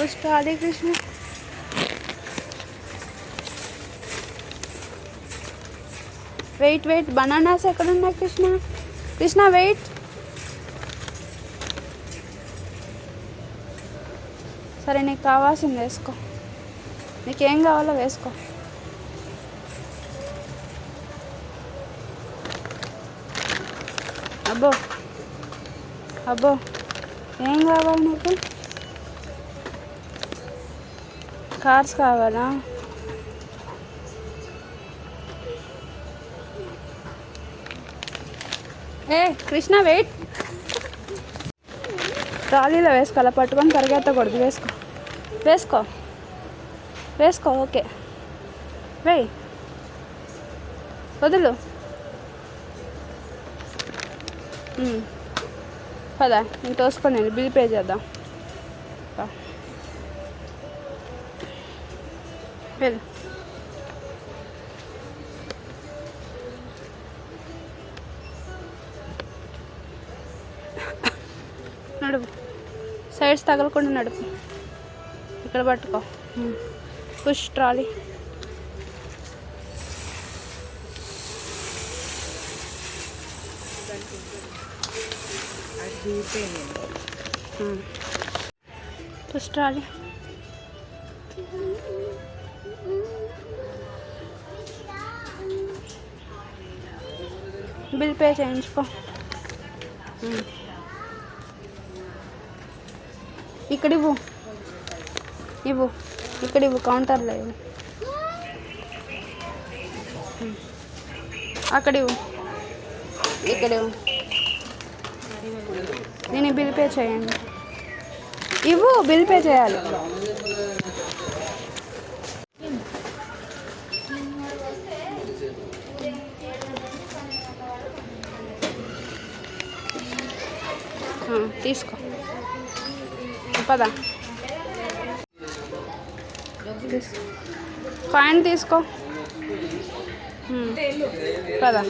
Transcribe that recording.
Pushpa Radhe Krishna. Wait wait, bananas ఎక్కడ ఉన్నాయి Krishna? Krishna wait. సరే నీకు కావాల్సింది వేసుకో, నీకేం కావాలో వేసుకో. అబ్బో అబ్బో, ఏం కావాలి నీకు? కార్స్ కావాలా? ఏ కృష్ణ వెయిట్. ట్రాలీలో వేసుకోవాలా? పట్టుకొని పరిగెత్తకూడదు. వేసుకో వేసుకో వేసుకో. ఓకే వేయ్, వదులు. పదా నేను తోసుకొని నేను బిల్ పే చేద్దాం. వెళ్ళు. నడుపు, సైడ్స్ తగలకుండా నడుపు. ఇక్కడ పట్టుకో. Push trolley. Push trolley. Bill pay చేయించుకో. ఇక్కడ ఇవ్వు, ఇవ్వు ఇక్కడ ఇవ్వు, కౌంటర్లో ఇవ్వు. అక్కడ ఇవ్వు, ఇక్కడ ఇవ్వు. నేను బిల్ పే చేయండి. ఇవ్వు, బిల్ పే చేయాలి. తీసుకో పదా. కాయిన్ తీసుకో పదా.